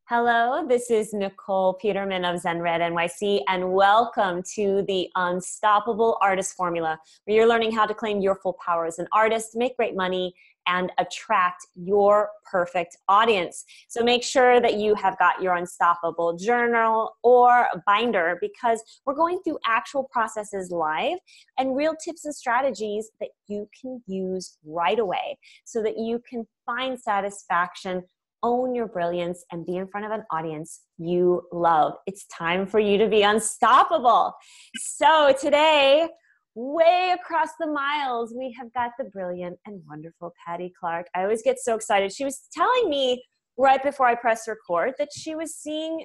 Hello, this is Nikól Peterman of Zen Red NYC, and welcome to the Unstoppable Artist Formula, where you're learning how to claim your full power as an artist, make great money, and attract your perfect audience. So make sure that you have got your Unstoppable journal or binder, because we're going through actual processes live and real tips and strategies that you can use right away so that you can find satisfaction, own your brilliance, and be in front of an audience you love. It's time for you to be unstoppable. So today, way across the miles, we have got the brilliant and wonderful Patti Clark. I always get so excited. She was telling me right before I pressed record that she was seeing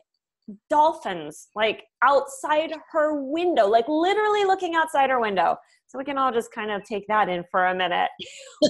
dolphins like outside her window, like literally looking outside her window. So we can all just kind of take that in for a minute.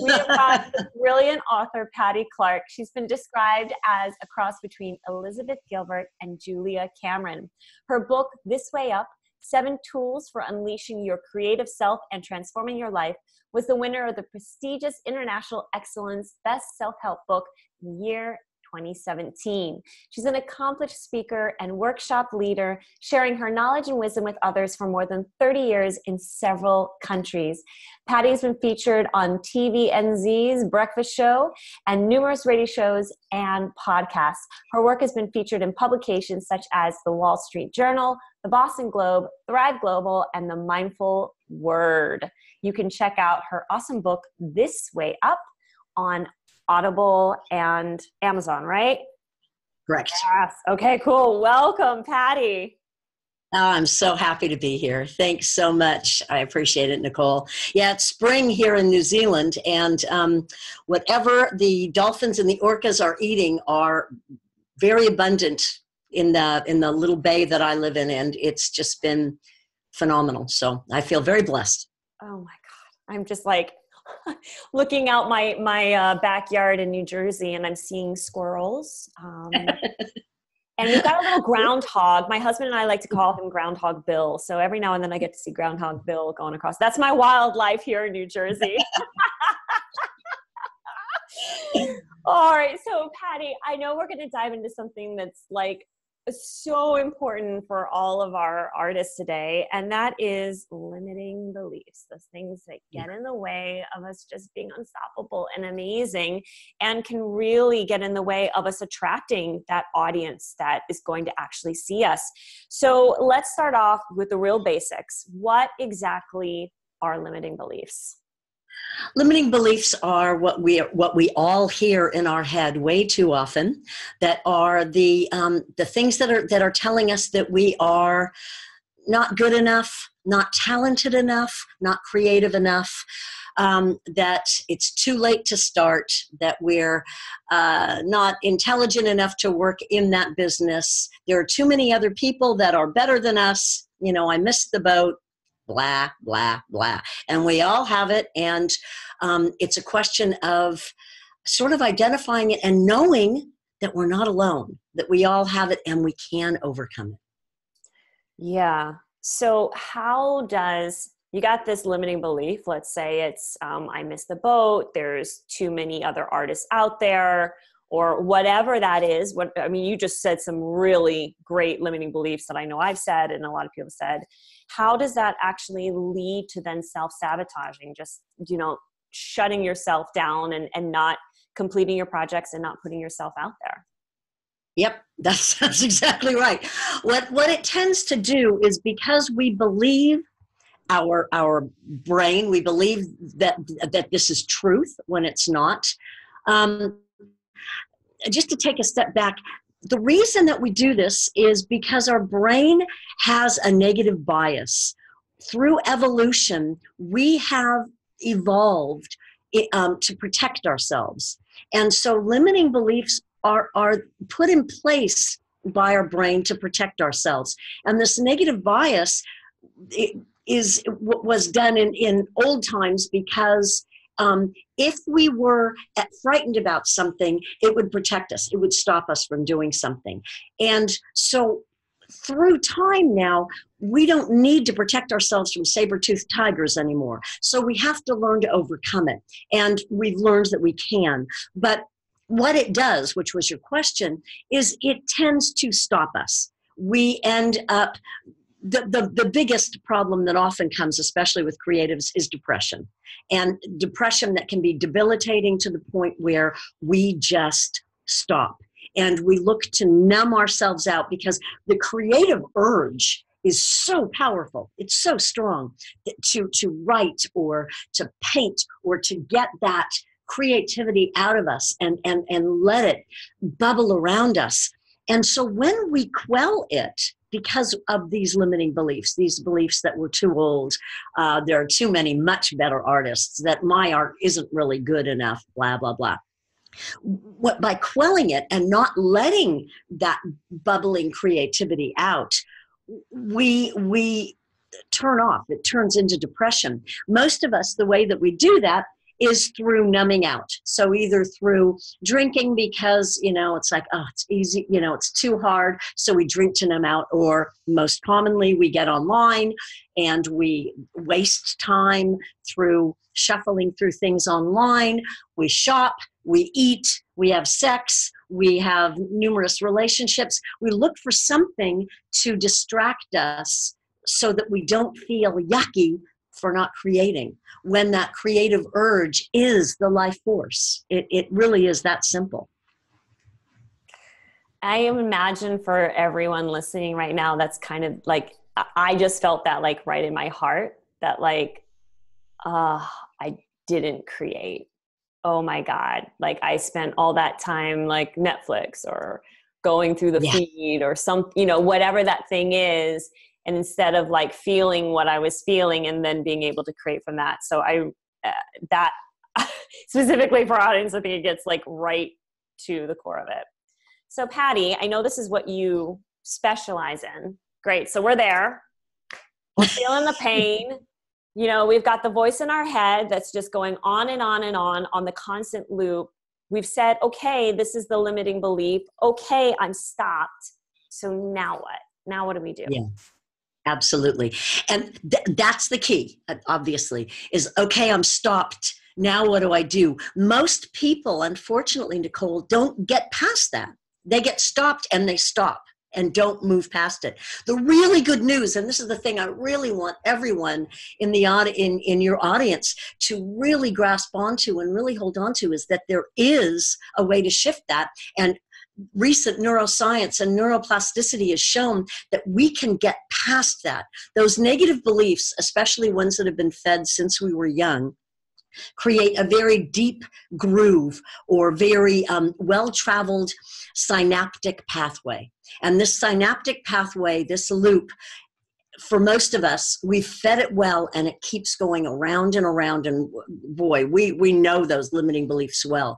We have got the brilliant author, Patti Clark. She's been described as a cross between Elizabeth Gilbert and Julia Cameron. Her book, This Way Up, 7 Tools for Unleashing Your Creative Self and Transforming Your Life, was the winner of the prestigious International Excellence Best Self-Help Book in the year 2017. She's an accomplished speaker and workshop leader, sharing her knowledge and wisdom with others for more than 30 years in several countries. Patti's been featured on TVNZ's Breakfast Show and numerous radio shows and podcasts. Her work has been featured in publications such as The Wall Street Journal, The Boston Globe, Thrive Global, and The Mindful Word. You can check out her awesome book, This Way Up, on Audible and Amazon, right? Correct. Yes. Okay, cool. Welcome, Patti. Oh, I'm so happy to be here. Thanks so much. I appreciate it, Nikól. Yeah, it's spring here in New Zealand, and whatever the dolphins and the orcas are eating are very abundant in the little bay that I live in, and it's just been phenomenal. So I feel very blessed. Oh my God. I'm just like looking out my backyard in New Jersey, and I'm seeing squirrels. And we've got a little groundhog. My husband and I like to call him Groundhog Bill. So every now and then I get to see Groundhog Bill going across. That's my wildlife here in New Jersey. All right. So Patti, I know we're going to dive into something that's like so important for all of our artists today, and that is limiting beliefs, those things that get in the way of us just being unstoppable and amazing, and can really get in the way of us attracting that audience that is going to actually see us. So let's start off with the real basics. What exactly are limiting beliefs? Limiting beliefs are what we all hear in our head way too often. That are the things that are telling us that we are not good enough, not talented enough, not creative enough. That it's too late to start. That we're not intelligent enough to work in that business. There are too many other people that are better than us. You know, I missed the boat. Blah, blah, blah. And we all have it. And it's a question of sort of identifying it and knowing that we're not alone, that we all have it and we can overcome it. Yeah. So how does, you got this limiting belief, let's say it's, I missed the boat, there's too many other artists out there, or whatever that is. I mean, you just said some really great limiting beliefs that I know I've said and a lot of people have said. How does that actually lead to then self-sabotaging, just, you know, shutting yourself down and not completing your projects and not putting yourself out there? Yep, that's exactly right. What it tends to do is, because we believe our brain, we believe that this is truth when it's not. Just to take a step back, the reason that we do this is because our brain has a negative bias. Through evolution, we have evolved to protect ourselves. And so limiting beliefs are put in place by our brain to protect ourselves. And this negative bias is what was done in old times, because if we were frightened about something, it would protect us. It would stop us from doing something. And so through time now, we don't need to protect ourselves from saber-toothed tigers anymore. So we have to learn to overcome it. And we've learned that we can. But what it does, which was your question, is it tends to stop us. We end up, the biggest problem that often comes, especially with creatives, is depression. And depression that can be debilitating to the point where we just stop. And we look to numb ourselves out, because the creative urge is so powerful. It's so strong to write or to paint or to get that creativity out of us and let it bubble around us. And so when we quell it, because of these limiting beliefs, these beliefs that we're too old, there are too many much better artists, that my art isn't really good enough, blah, blah, blah. By quelling it and not letting that bubbling creativity out, we turn off. It turns into depression. Most of us, the way that we do that is through numbing out. So either through drinking, because, it's like, oh, it's easy, it's too hard, so we drink to numb out. Or most commonly, we get online and we waste time through shuffling through things online. We shop, we eat, we have sex, we have numerous relationships. We look for something to distract us so that we don't feel yucky for not creating, when that creative urge is the life force. It really is that simple. I imagine for everyone listening right now, that's kind of like, I just felt that like right in my heart, that like, I didn't create. Oh my God. Like I spent all that time like Netflix or going through the feed or some, whatever that thing is. And instead of like feeling what I was feeling and then being able to create from that. So that specifically for our audience, I think it gets like right to the core of it. So Patti, I know this is what you specialize in. Great. So we're there. We're feeling the pain. We've got the voice in our head that's just going on and on and on the constant loop. We've said, okay, this is the limiting belief. Okay, I'm stopped. So now what? Now what do we do? Yeah. Absolutely. And that's the key, obviously, is, okay, I'm stopped. Now what do I do? Most people, unfortunately, Nikól, don't get past that. They get stopped and they stop and don't move past it. The really good news, and this is the thing I really want everyone in your audience to really grasp onto and really hold on to, is that there is a way to shift that. And recent neuroscience and neuroplasticity has shown that we can get past that. Those negative beliefs, especially ones that have been fed since we were young, create a very deep groove or very well-traveled synaptic pathway. And this synaptic pathway, this loop, for most of us, we've fed it well, and it keeps going around and around. And boy, we know those limiting beliefs well.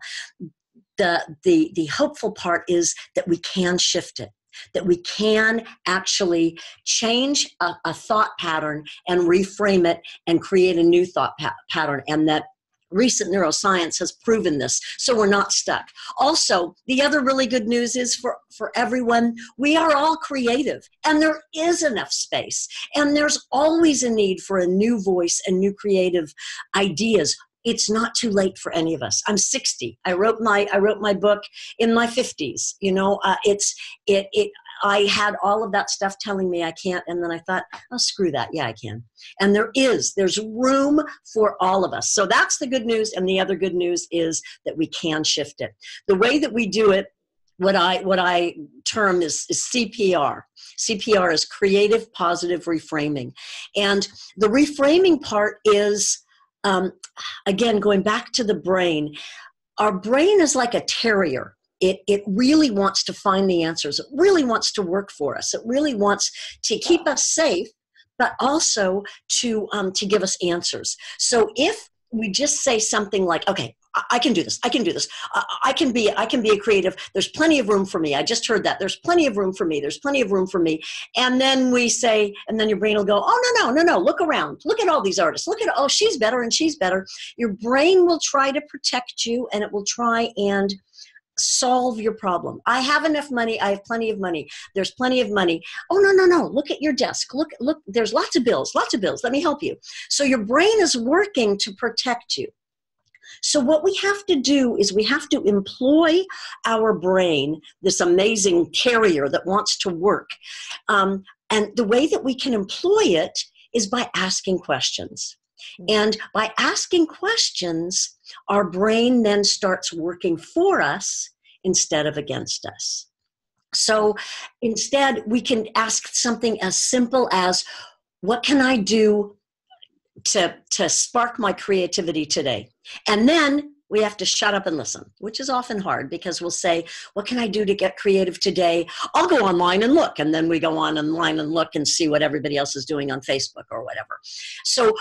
The hopeful part is that we can shift it, that we can actually change a thought pattern and reframe it and create a new thought pattern, and that recent neuroscience has proven this, so we're not stuck. Also, the other really good news is for everyone, we are all creative, and there is enough space, and there's always a need for a new voice and new creative ideas. It's not too late for any of us. I'm 60. I wrote my book in my 50s. I had all of that stuff telling me I can't, and then I thought, oh, screw that. Yeah, I can. And there's room for all of us. So that's the good news, and the other good news is that we can shift it. The way that we do it, what I term is CPR. CPR is creative positive reframing. And the reframing part is, again, going back to the brain, our brain is like a terrier. It really wants to find the answers. It really wants to work for us. It really wants to keep us safe, but also to give us answers. So if we just say something like, okay, I can do this. I can do this. I can be a creative. There's plenty of room for me. I just heard that. There's plenty of room for me. There's plenty of room for me. And then we say, and then your brain will go, oh, no. Look around. Look at all these artists. Oh, she's better and she's better. Your brain will try to protect you, and it will try and solve your problem. I have enough money. I have plenty of money. There's plenty of money. Oh, no. Look at your desk. Look, there's lots of bills. Let me help you. So your brain is working to protect you. So what we have to do is we have to employ our brain, this amazing carrier that wants to work. And the way that we can employ it is by asking questions. And by asking questions, our brain then starts working for us instead of against us. So instead, we can ask something as simple as, what can I do to spark my creativity today? And then we have to shut up and listen, which is often hard because we'll say, what can I do to get creative today? I'll go online and look. And then we go online and look and see what everybody else is doing on Facebook or whatever. So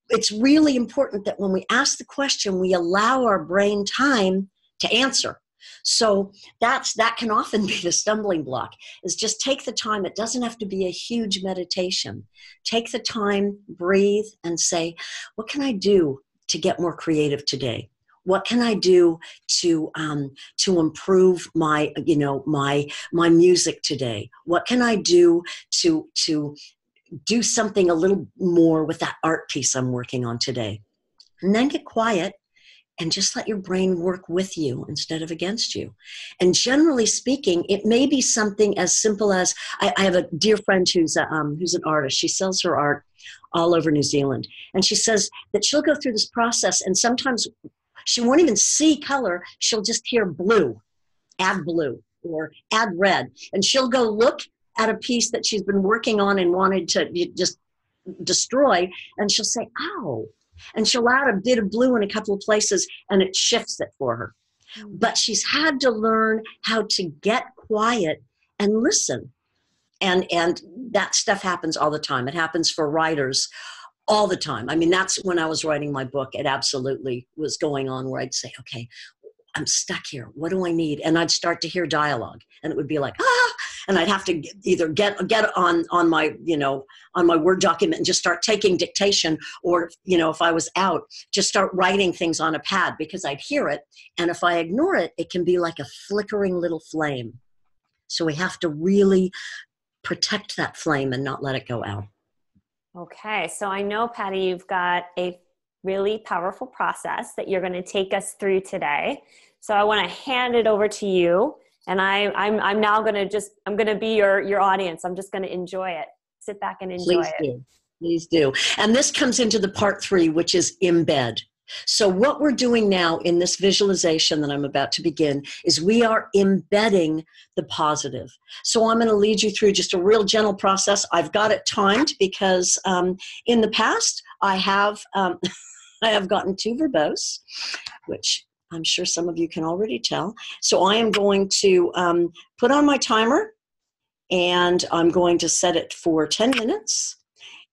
it's really important that when we ask the question, we allow our brain time to answer. So that can often be the stumbling block, is just take the time. It doesn't have to be a huge meditation. Take the time, breathe, and say, what can I do to get more creative today? What can I do to improve my music today? What can I do to do something a little more with that art piece I'm working on today? And then get quiet and just let your brain work with you instead of against you. And generally speaking, it may be something as simple as, I have a dear friend who's an artist. She sells her art all over New Zealand. And she says that she'll go through this process and sometimes she won't even see color. She'll just hear blue, add blue, or add red. And she'll go look at a piece that she's been working on and wanted to just destroy, and she'll say, ow. And she'll add a bit of blue in a couple of places, and it shifts it for her. But she's had to learn how to get quiet and listen. And that stuff happens all the time. It happens for writers all the time. I mean, that's when I was writing my book, it absolutely was going on where I'd say, okay, I'm stuck here. What do I need? And I'd start to hear dialogue, and it would be like, and I'd have to either get on my, on my Word document and just start taking dictation, or, if I was out, just start writing things on a pad because I'd hear it. And if I ignore it, it can be like a flickering little flame. So we have to really protect that flame and not let it go out. Okay. So I know, Patti, you've got a really powerful process that you're going to take us through today. So I want to hand it over to you. And I'm now going to I'm going to be your audience. I'm just going to enjoy it. Sit back and enjoy it. Please do. And this comes into the part 3, which is embed. So what we're doing now in this visualization that I'm about to begin is we are embedding the positive. So I'm going to lead you through just a real gentle process. I've got it timed because in the past I have gotten too verbose, which I'm sure some of you can already tell. So I am going to put on my timer, and I'm going to set it for 10 minutes,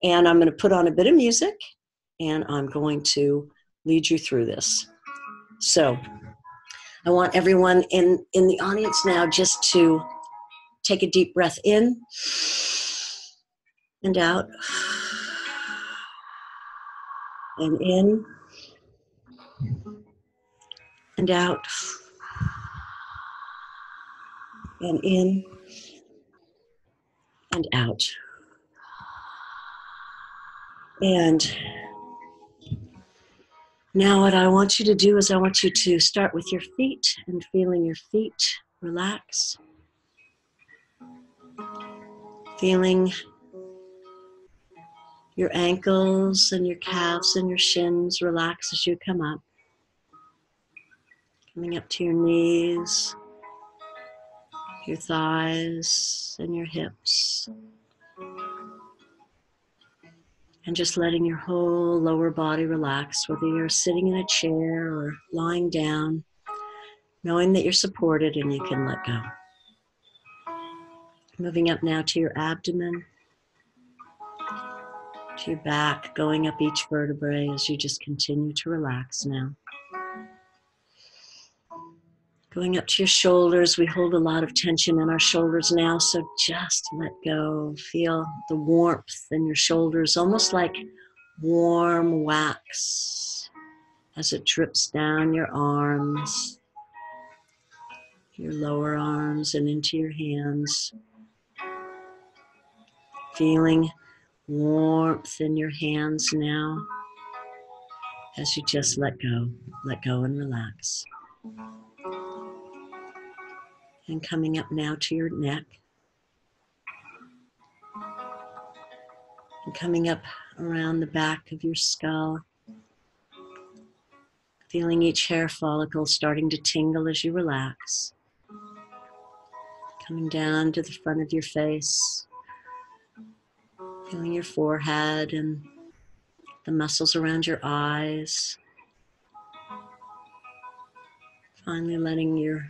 and I'm going to put on a bit of music, and I'm going to lead you through this. So I want everyone in the audience now just to take a deep breath in and out, and in and out, and in and out. And now what I want you to do is I want you to start with your feet and feeling your feet relax. Feeling your ankles and your calves and your shins relax as you come up. Coming up to your knees, your thighs and your hips. And just letting your whole lower body relax, whether you're sitting in a chair or lying down, knowing that you're supported and you can let go. Moving up now to your abdomen, to your back, going up each vertebrae as you just continue to relax now. Going up to your shoulders, we hold a lot of tension in our shoulders now, so just let go. Feel the warmth in your shoulders, almost like warm wax as it drips down your arms, your lower arms, and into your hands. Feeling warmth in your hands now as you just let go and relax. And coming up now to your neck, and coming up around the back of your skull, feeling each hair follicle starting to tingle as you relax. Coming down to the front of your face, feeling your forehead and the muscles around your eyes. Finally letting your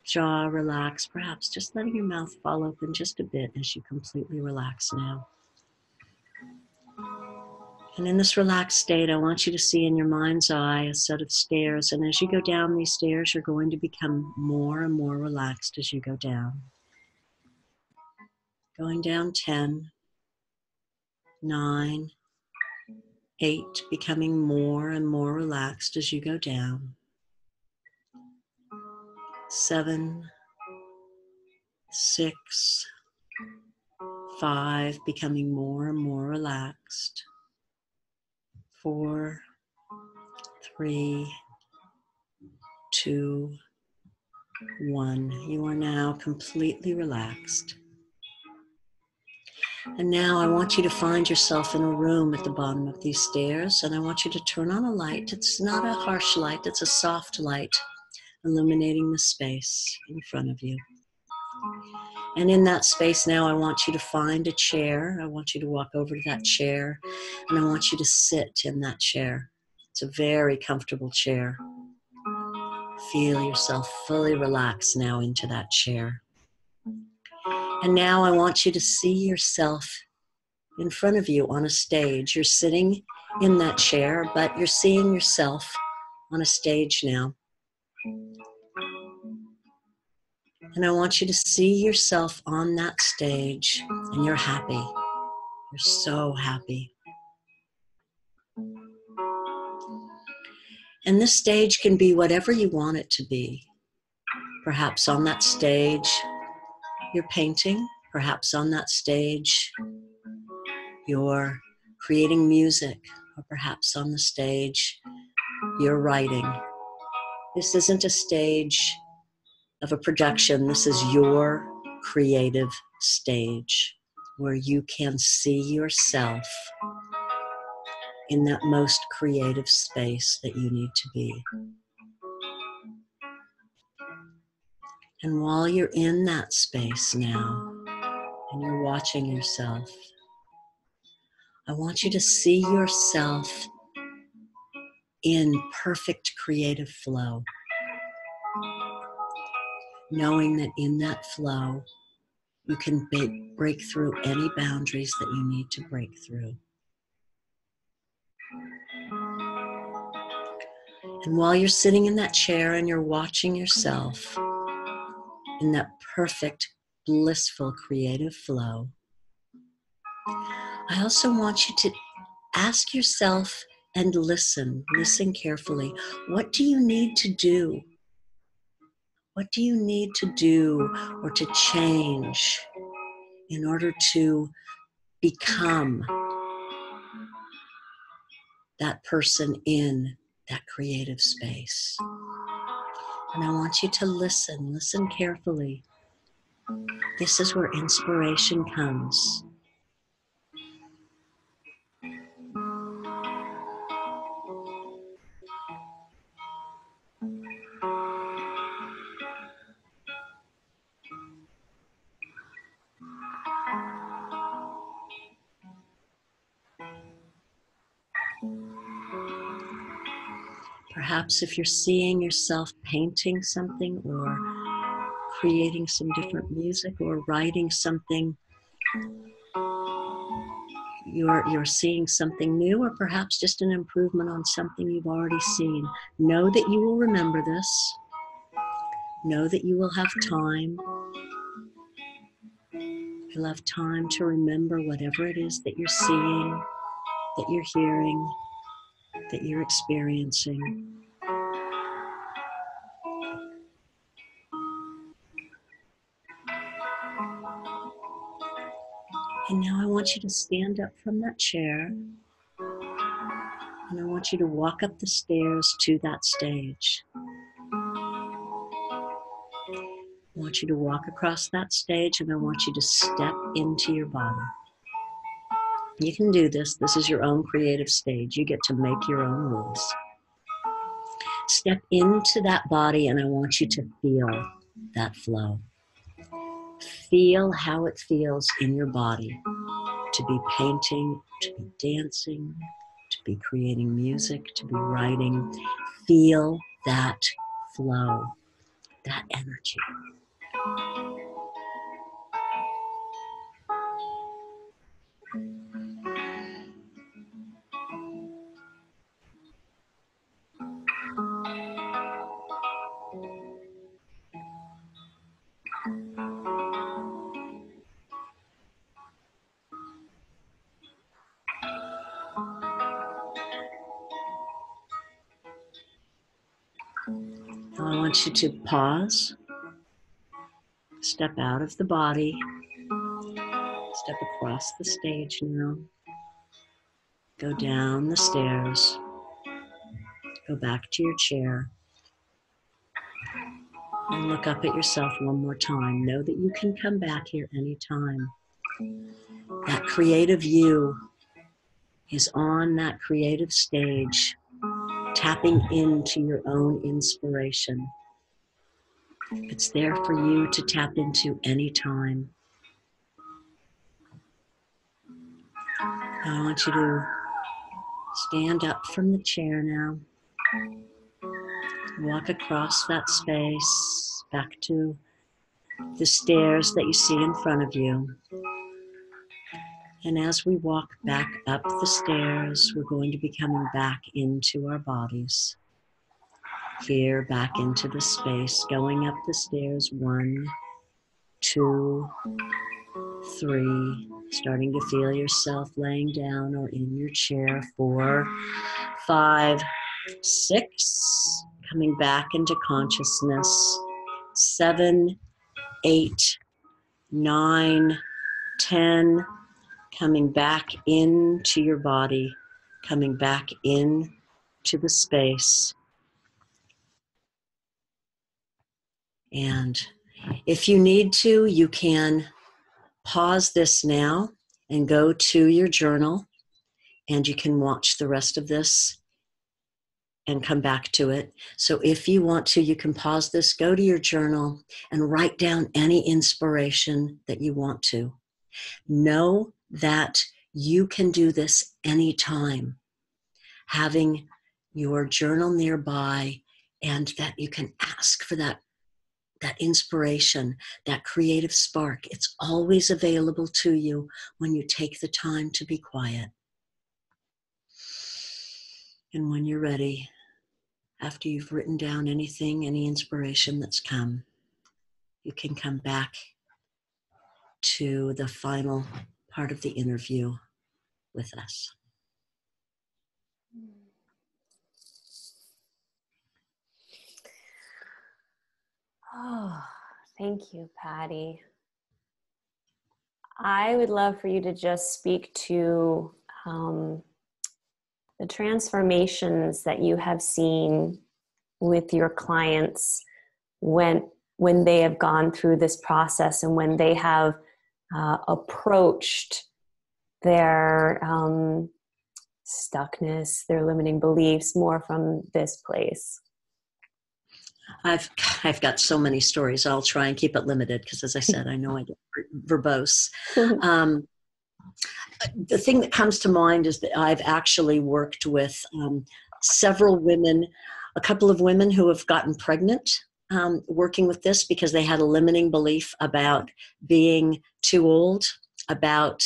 jaw relax, perhaps just letting your mouth fall open just a bit as you completely relax now. And in this relaxed state, I want you to see in your mind's eye a set of stairs. And as you go down these stairs, you're going to become more and more relaxed as you go down. Going down 10, 9, 8, becoming more and more relaxed as you go down. 7, 6, 5, becoming more and more relaxed. 4, 3, 2, 1. You are now completely relaxed. And now I want you to find yourself in a room at the bottom of these stairs, and I want you to turn on a light. It's not a harsh light, it's a soft light, illuminating the space in front of you. And in that space now, I want you to find a chair. I want you to walk over to that chair, and I want you to sit in that chair. It's a very comfortable chair. Feel yourself fully relaxed now into that chair. And now I want you to see yourself in front of you on a stage. You're sitting in that chair, but you're seeing yourself on a stage now. And I want you to see yourself on that stage, and you're happy. You're so happy. And this stage can be whatever you want it to be. Perhaps on that stage, you're painting. Perhaps on that stage, you're creating music. Or perhaps on the stage, you're writing. This isn't a stage of a production. This is your creative stage where you can see yourself in that most creative space that you need to be. And while you're in that space now and you're watching yourself, I want you to see yourself in perfect creative flow, knowing that in that flow, you can break through any boundaries that you need to break through. And while you're sitting in that chair and you're watching yourself in that perfect, blissful, creative flow, I also want you to ask yourself and listen carefully. What do you need to do? What do you need to do or to change in order to become that person in that creative space? And I want you to listen carefully. This is where inspiration comes. Perhaps if you're seeing yourself painting something or creating some different music or writing something, you're seeing something new, or perhaps just an improvement on something you've already seen. Know that you will remember this. Know that you will have time. You'll have time to remember whatever it is that you're seeing, that you're hearing, that you're experiencing. And now I want you to stand up from that chair. And And I want you to walk up the stairs to that stage. I want you to walk across that stage, and I want you to step into your body. You can do this. This is your own creative stage. You get to make your own rules. Step into that body, and I want you to feel that flow. Feel how it feels in your body to be painting, to be dancing, to be creating music, to be writing. Feel that flow, that energy. Now I want you to pause, step out of the body, step across the stage now, go down the stairs, go back to your chair, and look up at yourself one more time. Know that you can come back here anytime. That creative you is on that creative stage, tapping into your own inspiration. It's there for you to tap into anytime. I want you to stand up from the chair now. Walk across that space back to the stairs that you see in front of you. And as we walk back up the stairs, we're going to be coming back into our bodies. Here, back into the space, going up the stairs, 1, 2, 3, starting to feel yourself laying down or in your chair, 4, 5, 6, coming back into consciousness, 7, 8, 9, 10, coming back into your body, coming back in to the space. And if you need to, you can pause this now and go to your journal, and you can watch the rest of this and come back to it. So if you want to, you can pause this, go to your journal, and write down any inspiration that you want to. Know that you can do this anytime, having your journal nearby, and that you can ask for that inspiration, that creative spark. It's always available to you when you take the time to be quiet. And when you're ready, after you've written down anything, any inspiration that's come, you can come back to the final part of the interview with us. Oh, thank you, Patti. I would love for you to just speak to the transformations that you have seen with your clients when they have gone through this process and when they have approached their stuckness, their limiting beliefs more from this place. I've got so many stories. I'll try and keep it limited because, as I said, I know I get verbose. The thing that comes to mind is that I've actually worked with several women, a couple of women who have gotten pregnant working with this because they had a limiting belief about being too old, about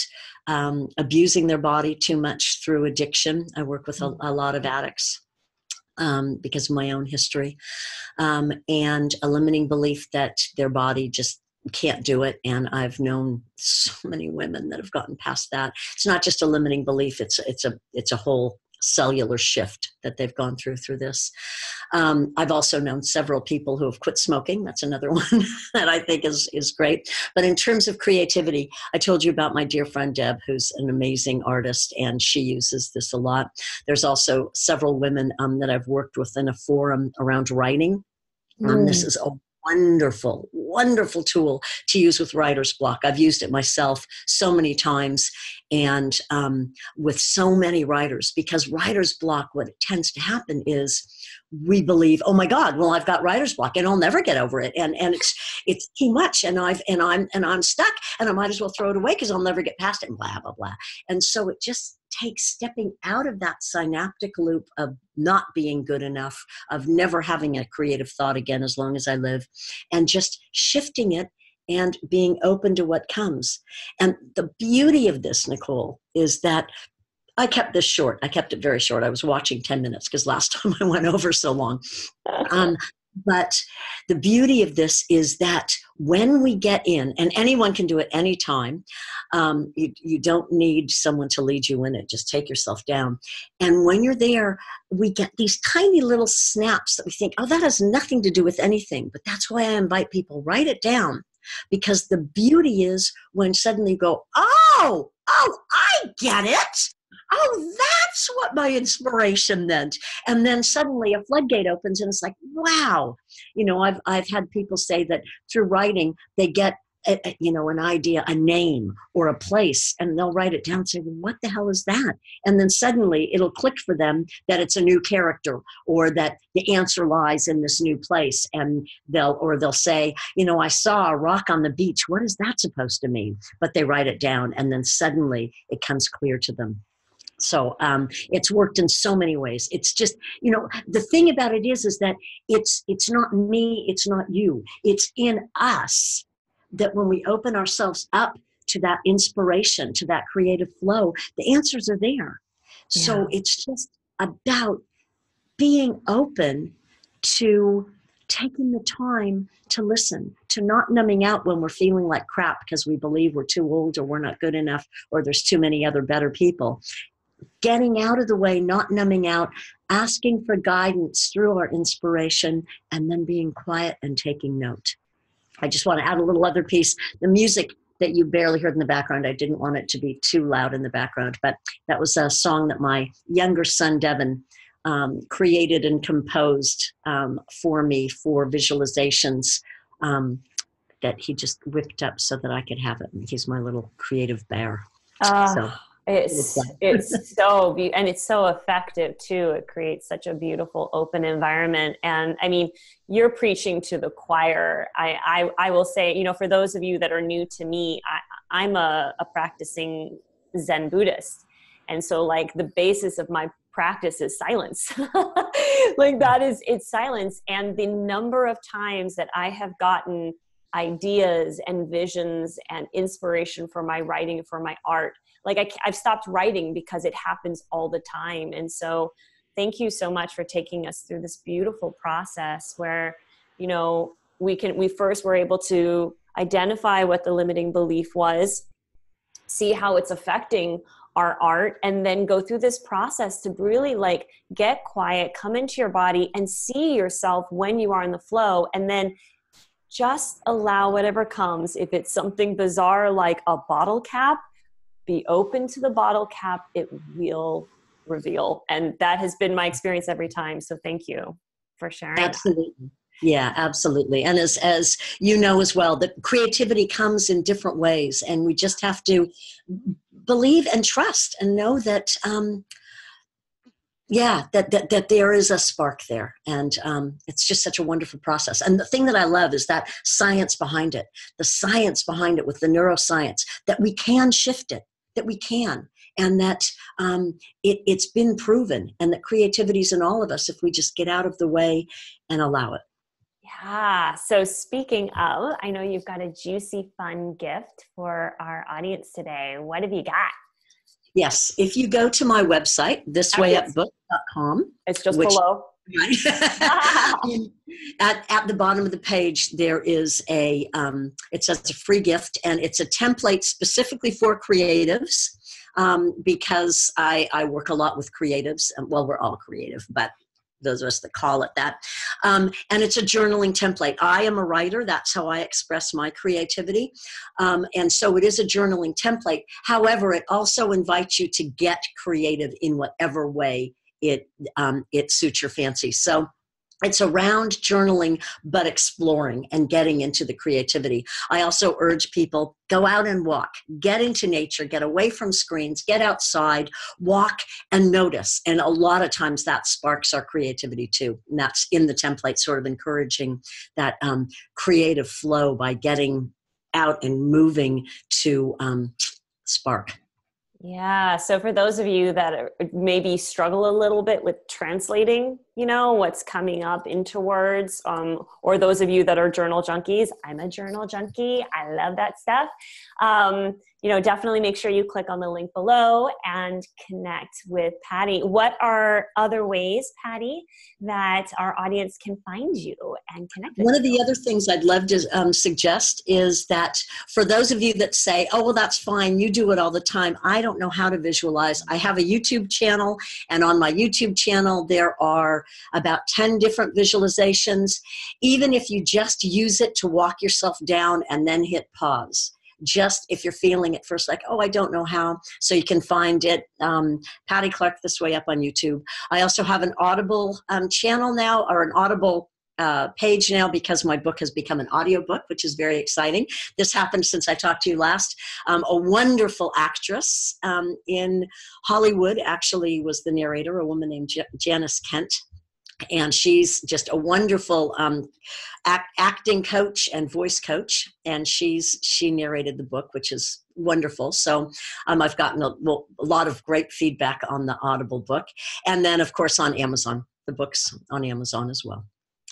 abusing their body too much through addiction. I work with a lot of addicts. Because of my own history, and a limiting belief that their body just can't do it. And I've known so many women that have gotten past that. It's not just a limiting belief; it's a whole cellular shift that they've gone through this. I've also known several people who have quit smoking. That's another one that I think is great. But in terms of creativity, I told you about my dear friend Deb, who's an amazing artist, and she uses this a lot. There's also several women that I've worked with in a forum around writing. This is a wonderful, wonderful tool to use with writer's block. I've used it myself so many times, and with so many writers, because writer's block, what tends to happen is we believe, oh my God, well, I've got writer's block and I'll never get over it. And it's too much. And I'm stuck, and I might as well throw it away because I'll never get past it, and blah, blah, blah. And so it just takes stepping out of that synaptic loop of not being good enough, of never having a creative thought again as long as I live, and just shifting it and being open to what comes. And the beauty of this, Nikól, is that I kept this short. I kept it very short. I was watching 10 minutes because last time I went over so long. But the beauty of this is that when we get in, and anyone can do it anytime, you don't need someone to lead you in it. Just take yourself down. And when you're there, we get these tiny little snaps that we think, oh, that has nothing to do with anything. But that's why I invite people, write it down. Because the beauty is when suddenly you go, oh, I get it. Oh, that's what my inspiration meant. And then suddenly a floodgate opens and it's like, wow. You know, I've had people say that through writing, they get, an idea, a name or a place, and they'll write it down and say, well, what the hell is that? And then suddenly it'll click for them that it's a new character, or that the answer lies in this new place. And they'll say, I saw a rock on the beach. What is that supposed to mean? But they write it down, and then suddenly it comes clear to them. So it's worked in so many ways. It's just, the thing about it is that it's not me, it's not you. It's in us that when we open ourselves up to that inspiration, to that creative flow, the answers are there. Yeah. So it's just about being open to taking the time to listen, to not numbing out when we're feeling like crap because we believe we're too old or we're not good enough or there's too many other better people. Getting out of the way, not numbing out, asking for guidance through our inspiration, and then being quiet and taking note. I just want to add a little other piece. The music that you barely heard in the background, I didn't want it to be too loud in the background, but that was a song that my younger son, Devin, created and composed for me for visualizations that he just whipped up so that I could have it. He's my little creative bear. So. It's so and it's so effective too. It creates such a beautiful open environment. And I mean, you're preaching to the choir. I will say, for those of you that are new to me, I'm a practicing Zen Buddhist. And so like the basis of my practice is silence. It's silence. And the number of times that I have gotten ideas and visions and inspiration for my writing, for my art, I've stopped writing because it happens all the time. And so thank you so much for taking us through this beautiful process where, we first were able to identify what the limiting belief was, see how it's affecting our art, and then go through this process to really get quiet, come into your body and see yourself when you are in the flow. And then just allow whatever comes. If it's something bizarre like a bottle cap, be open to the bottle cap. It will reveal. And that has been my experience every time. So thank you for sharing. Absolutely. Yeah, absolutely. And as you know as well, that creativity comes in different ways, and we just have to believe and trust and know that, that there is a spark there. And it's just such a wonderful process. And the thing that I love is that science behind it, the science behind it with the neuroscience, that we can shift it, that we can, and that it's been proven, and that creativity is in all of us if we just get out of the way and allow it. Yeah. So speaking of, I know you've got a juicy, fun gift for our audience today. What have you got? Yes. If you go to my website, thiswayupbook.com. It's just below. Right. At the bottom of the page, there is it says a free gift, and it's a template specifically for creatives because I work a lot with creatives. Well, we're all creative, but those of us that call it that. And it's a journaling template. I am a writer. That's how I express my creativity. And so it is a journaling template. However, it also invites you to get creative in whatever way it suits your fancy. So it's around journaling, but exploring and getting into the creativity. I also urge people, go out and walk, get into nature, get away from screens, get outside, walk and notice. And a lot of times that sparks our creativity too. And that's in the template, sort of encouraging that creative flow by getting out and moving to spark. Yeah. So for those of you that maybe struggle a little bit with translating, what's coming up into words, or those of you that are journal junkies, I'm a journal junkie. I love that stuff. Definitely make sure you click on the link below and connect with Patti. What are other ways, Patti, that our audience can find you and connect with you? One of the other things I'd love to suggest is that for those of you that say, oh, well, that's fine, you do it all the time, I don't know how to visualize. I have a YouTube channel, and on my YouTube channel, there are about 10 different visualizations. Even if you just use it to walk yourself down and then hit pause. Just if you're feeling it first, like, oh, I don't know how. So you can find it, Patti Clark This Way, up on YouTube. I also have an Audible channel now, or an Audible page now, because my book has become an audiobook, which is very exciting. This happened since I talked to you last. A wonderful actress in Hollywood actually was the narrator, a woman named Janice Kent. And she's just a wonderful acting coach and voice coach. And she narrated the book, which is wonderful. So I've gotten a lot of great feedback on the Audible book. And then, of course, on Amazon, the book's on Amazon as well.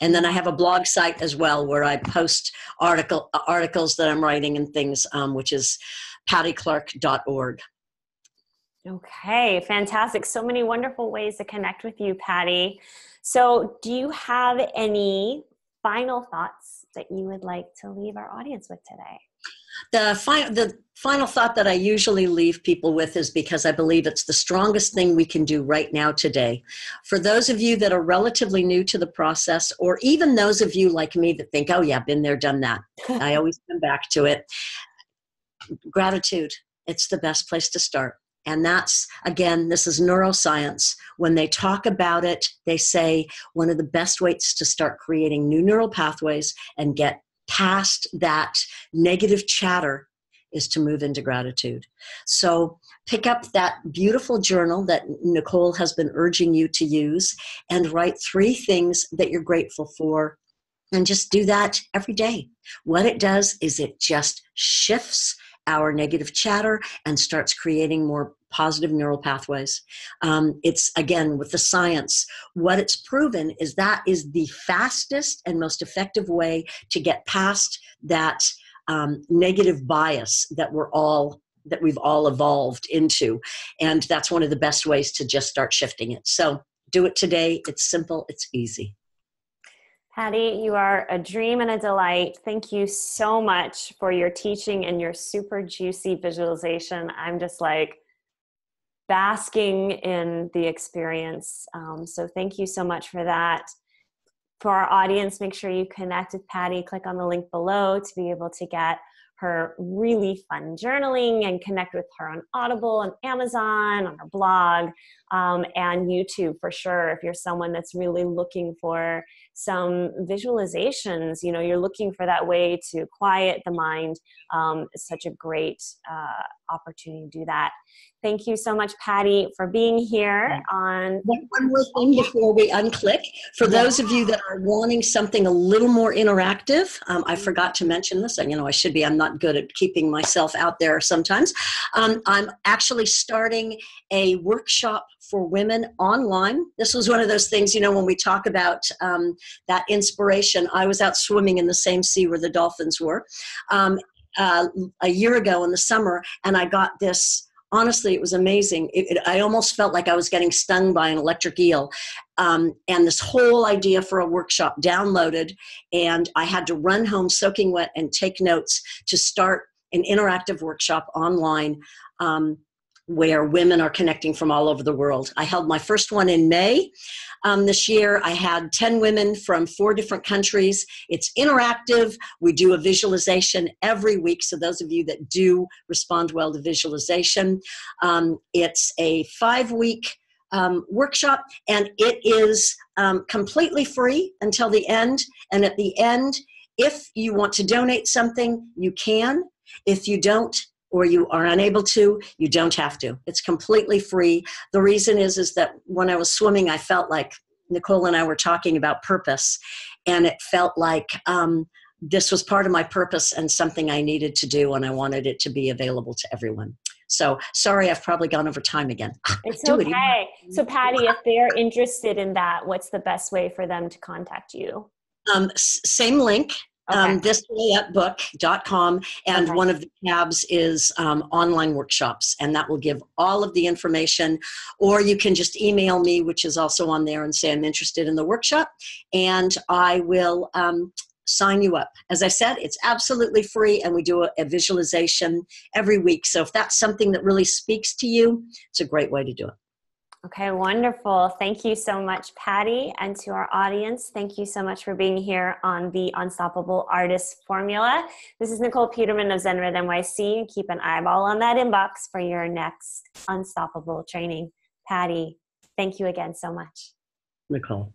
And then I have a blog site as well where I post articles that I'm writing and things, which is patticlark.org. Okay, fantastic. So many wonderful ways to connect with you, Patti. So do you have any final thoughts that you would like to leave our audience with today? The final thought that I usually leave people with is, because I believe it's the strongest thing we can do right now today. For those of you that are relatively new to the process, or even those of you like me that think, oh yeah, been there, done that. I always come back to it. Gratitude. It's the best place to start. And that's, again, this is neuroscience. When they talk about it, they say one of the best ways to start creating new neural pathways and get past that negative chatter is to move into gratitude. So pick up that beautiful journal that Nikól has been urging you to use and write 3 things that you're grateful for, and just do that every day. What it does is it just shifts our negative chatter and starts creating more positive neural pathways. It's, again, with the science, what it's proven is that is the fastest and most effective way to get past that negative bias that we've all evolved into. And that's one of the best ways to just start shifting it. So do it today. It's simple. It's easy. Patti, you are a dream and a delight. Thank you so much for your teaching and your super juicy visualization. I'm just like basking in the experience. So thank you so much for that. For our audience, make sure you connect with Patti. Click on the link below to be able to get her really fun journaling and connect with her on Audible, on Amazon, on her blog, and YouTube for sure. If you're someone that's really looking for some visualizations, you're looking for that way to quiet the mind, it's such a great opportunity to do that. Thank you so much, Patti, for being here on... One more thing before we unclick. For those of you that are wanting something a little more interactive, I forgot to mention this. I should be. I'm not good at keeping myself out there sometimes. I'm actually starting a workshop for women online. This was one of those things, when we talk about that inspiration. I was out swimming in the same sea where the dolphins were a year ago in the summer, and I got this. Honestly, it was amazing. I almost felt like I was getting stung by an electric eel. And this whole idea for a workshop downloaded, and I had to run home soaking wet and take notes to start an interactive workshop online where women are connecting from all over the world. I held my first one in May this year. I had 10 women from 4 different countries. It's interactive. We do a visualization every week. So those of you that do respond well to visualization, it's a 5-week workshop, and it is completely free until the end. And at the end, if you want to donate something, you can. If you don't, or you are unable to, you don't have to. It's completely free. The reason is that when I was swimming, I felt like Nikól and I were talking about purpose, and it felt like this was part of my purpose and something I needed to do, and I wanted it to be available to everyone. So sorry, I've probably gone over time again. It's okay. So Patti, if they're interested in that, what's the best way for them to contact you? Same link. Okay. thiswayupbook.com, and one of the tabs is online workshops, and that will give all of the information. Or you can just email me, which is also on there, and say I'm interested in the workshop, and I will sign you up. As I said, it's absolutely free, and we do a visualization every week. So if that's something that really speaks to you, it's a great way to do it. Okay, wonderful. Thank you so much, Patti, and to our audience, thank you so much for being here on the Unstoppable Artist Formula. This is Nikól Peterman of Zen Red NYC, and keep an eyeball on that inbox for your next Unstoppable training. Patti, thank you again so much. Nikól.